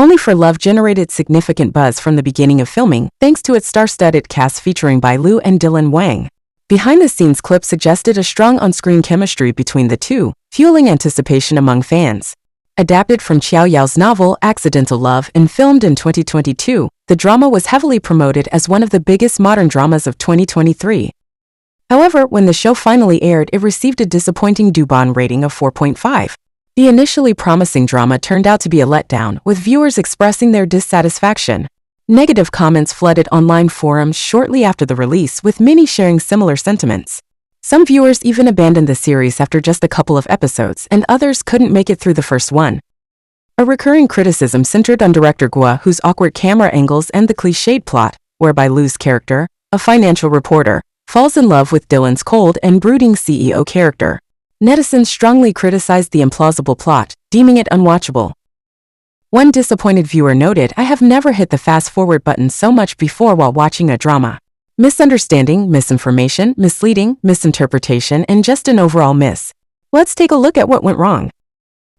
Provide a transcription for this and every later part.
Only for Love generated significant buzz from the beginning of filming, thanks to its star-studded cast featuring Bai Lu and Dylan Wang. Behind-the-scenes clips suggested a strong on-screen chemistry between the two, fueling anticipation among fans. Adapted from Qiao Yao's novel Accidental Love and filmed in 2022, the drama was heavily promoted as one of the biggest modern dramas of 2023. However, when the show finally aired, it received a disappointing Douban rating of 4.5. The initially promising drama turned out to be a letdown, with viewers expressing their dissatisfaction. Negative comments flooded online forums shortly after the release, with many sharing similar sentiments. Some viewers even abandoned the series after just a couple of episodes, and others couldn't make it through the first one. A recurring criticism centered on director Gua, whose awkward camera angles and the cliched plot, whereby Lu's character, a financial reporter, falls in love with Dylan's cold and brooding CEO character. Netizens strongly criticized the implausible plot, deeming it unwatchable. One disappointed viewer noted, "I have never hit the fast-forward button so much before while watching a drama. Misunderstanding, misinformation, misleading, misinterpretation, and just an overall miss. Let's take a look at what went wrong."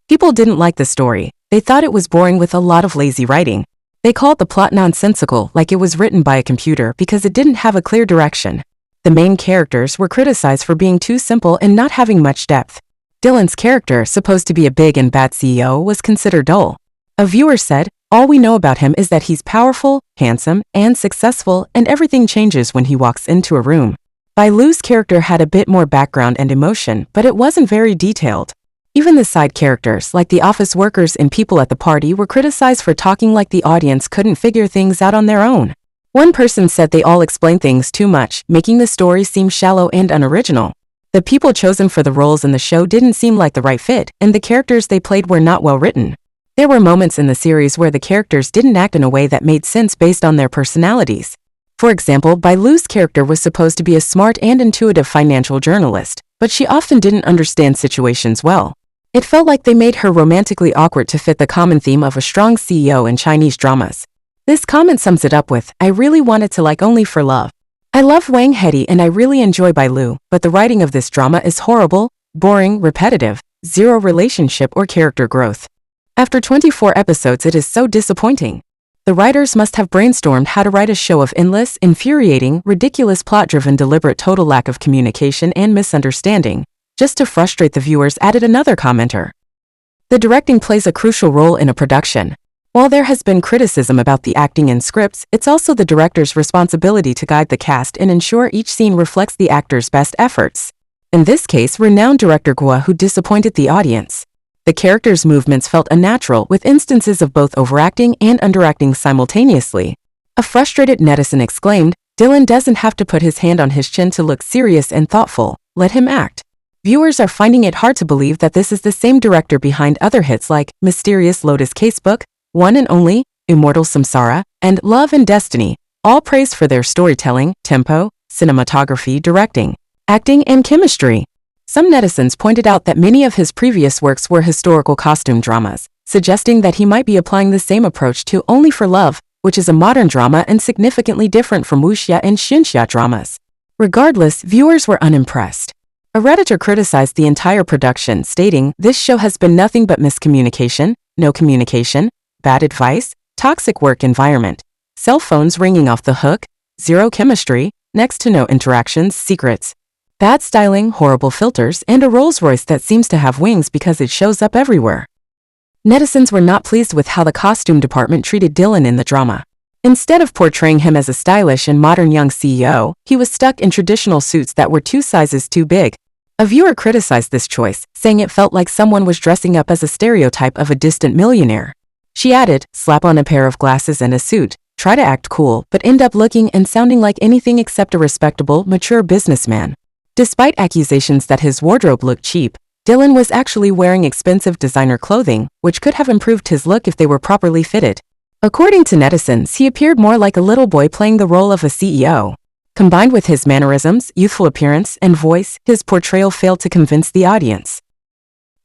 People didn't like the story. They thought it was boring with a lot of lazy writing. They called the plot nonsensical, like it was written by a computer, because it didn't have a clear direction. The main characters were criticized for being too simple and not having much depth. Dylan's character, supposed to be a big and bad CEO, was considered dull. A viewer said, "All we know about him is that he's powerful, handsome, and successful, and everything changes when he walks into a room." Bai Lu's character had a bit more background and emotion, but it wasn't very detailed. Even the side characters, like the office workers and people at the party, were criticized for talking like the audience couldn't figure things out on their own. One person said they all explained things too much, making the story seem shallow and unoriginal. The people chosen for the roles in the show didn't seem like the right fit, and the characters they played were not well written. There were moments in the series where the characters didn't act in a way that made sense based on their personalities. For example, Bai Lu's character was supposed to be a smart and intuitive financial journalist, but she often didn't understand situations well. It felt like they made her romantically awkward to fit the common theme of a strong CEO in Chinese dramas. This comment sums it up with, "I really wanted to like Only for Love. I love Wang Hedi and I really enjoy Bai Lu, but the writing of this drama is horrible, boring, repetitive, zero relationship or character growth. After 24 episodes, it is so disappointing. The writers must have brainstormed how to write a show of endless, infuriating, ridiculous plot-driven deliberate total lack of communication and misunderstanding, just to frustrate the viewers," added another commenter. The directing plays a crucial role in a production. While there has been criticism about the acting and scripts, it's also the director's responsibility to guide the cast and ensure each scene reflects the actor's best efforts. In this case, renowned director Gua, who disappointed the audience. The characters' movements felt unnatural, with instances of both overacting and underacting simultaneously. A frustrated netizen exclaimed, "Dylan doesn't have to put his hand on his chin to look serious and thoughtful. Let him act." Viewers are finding it hard to believe that this is the same director behind other hits like Mysterious Lotus Casebook, One and Only, Immortal Samsara, and Love and Destiny, all praised for their storytelling, tempo, cinematography, directing, acting, and chemistry. Some netizens pointed out that many of his previous works were historical costume dramas, suggesting that he might be applying the same approach to Only for Love, which is a modern drama and significantly different from wuxia and xinxia dramas. Regardless, viewers were unimpressed. A Redditor criticized the entire production, stating, "This show has been nothing but miscommunication, no communication, bad advice, toxic work environment, cell phones ringing off the hook, zero chemistry, next to no interactions, secrets, bad styling, horrible filters, and a Rolls-Royce that seems to have wings because it shows up everywhere." Netizens were not pleased with how the costume department treated Dylan in the drama. Instead of portraying him as a stylish and modern young CEO, he was stuck in traditional suits that were 2 sizes too big. A viewer criticized this choice, saying it felt like someone was dressing up as a stereotype of a distant millionaire. She added, "Slap on a pair of glasses and a suit, try to act cool, but end up looking and sounding like anything except a respectable, mature businessman." Despite accusations that his wardrobe looked cheap, Dylan was actually wearing expensive designer clothing, which could have improved his look if they were properly fitted. According to netizens, he appeared more like a little boy playing the role of a CEO. Combined with his mannerisms, youthful appearance, and voice, his portrayal failed to convince the audience.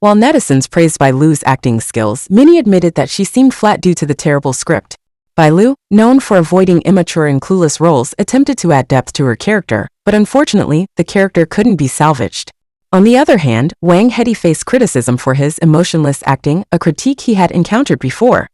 While netizens praised Bai Lu's acting skills, many admitted that she seemed flat due to the terrible script. Bai Lu, known for avoiding immature and clueless roles, attempted to add depth to her character, but unfortunately, the character couldn't be salvaged. On the other hand, Wang Hedi faced criticism for his emotionless acting, a critique he had encountered before.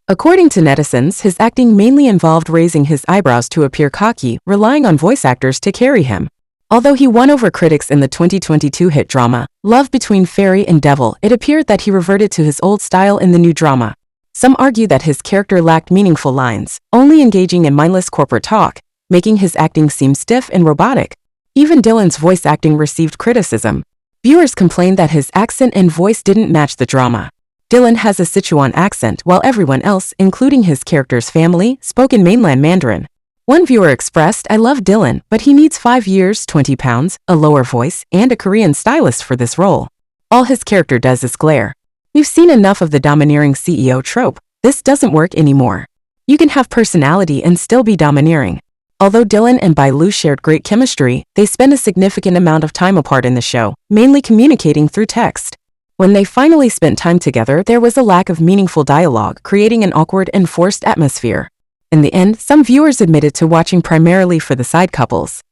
According to netizens, his acting mainly involved raising his eyebrows to appear cocky, relying on voice actors to carry him. Although he won over critics in the 2022 hit drama, Love Between Fairy and Devil, it appeared that he reverted to his old style in the new drama. Some argue that his character lacked meaningful lines, only engaging in mindless corporate talk, making his acting seem stiff and robotic. Even Dylan's voice acting received criticism. Viewers complained that his accent and voice didn't match the drama. Dylan has a Sichuan accent while everyone else, including his character's family, spoke in mainland Mandarin. One viewer expressed, "I love Dylan, but he needs 5 years, 20 pounds, a lower voice, and a Korean stylist for this role. All his character does is glare. We've seen enough of the domineering CEO trope. This doesn't work anymore. You can have personality and still be domineering." Although Dylan and Bai-Lu shared great chemistry, they spent a significant amount of time apart in the show, mainly communicating through text. When they finally spent time together, there was a lack of meaningful dialogue, creating an awkward and forced atmosphere. In the end, some viewers admitted to watching primarily for the side couples.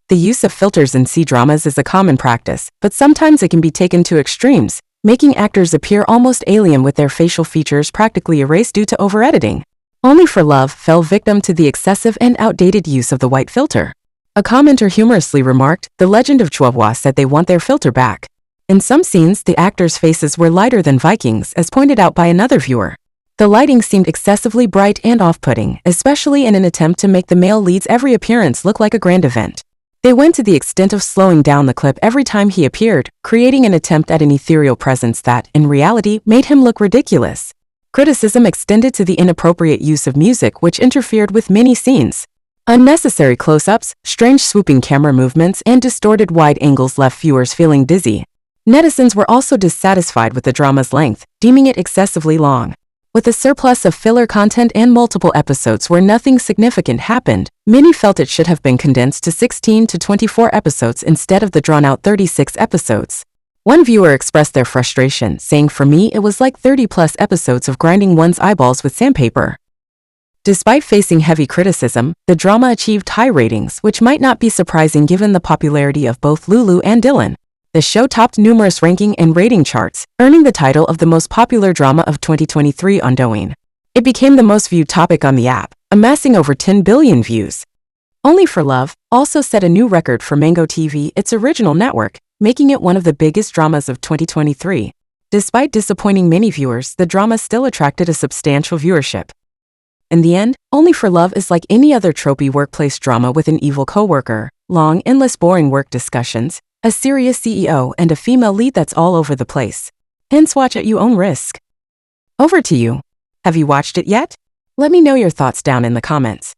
The use of filters in C-dramas is a common practice, but sometimes it can be taken to extremes, making actors appear almost alien with their facial features practically erased due to over-editing. Only for Love fell victim to the excessive and outdated use of the white filter. A commenter humorously remarked, "The Legend of Chuohua said they want their filter back." In some scenes, the actors' faces were lighter than Vikings, as pointed out by another viewer. The lighting seemed excessively bright and off-putting, especially in an attempt to make the male lead's every appearance look like a grand event. They went to the extent of slowing down the clip every time he appeared, creating an attempt at an ethereal presence that, in reality, made him look ridiculous. Criticism extended to the inappropriate use of music, which interfered with many scenes. Unnecessary close-ups, strange swooping camera movements, and distorted wide angles left viewers feeling dizzy. Netizens were also dissatisfied with the drama's length, deeming it excessively long. With a surplus of filler content and multiple episodes where nothing significant happened, many felt it should have been condensed to 16 to 24 episodes instead of the drawn-out 36 episodes. One viewer expressed their frustration, saying, "For me, it was like 30-plus episodes of grinding one's eyeballs with sandpaper." Despite facing heavy criticism, the drama achieved high ratings, which might not be surprising given the popularity of both Lulu and Dylan. The show topped numerous ranking and rating charts, earning the title of the most popular drama of 2023 on Douban. It became the most viewed topic on the app, amassing over 10 billion views. Only for Love also set a new record for Mango TV, its original network, making it one of the biggest dramas of 2023. Despite disappointing many viewers, the drama still attracted a substantial viewership. In the end, Only for Love is like any other tropey workplace drama with an evil coworker, long, endless boring work discussions, a serious CEO, and a female lead that's all over the place. Hence watch at your own risk. Over to you. Have you watched it yet? Let me know your thoughts down in the comments.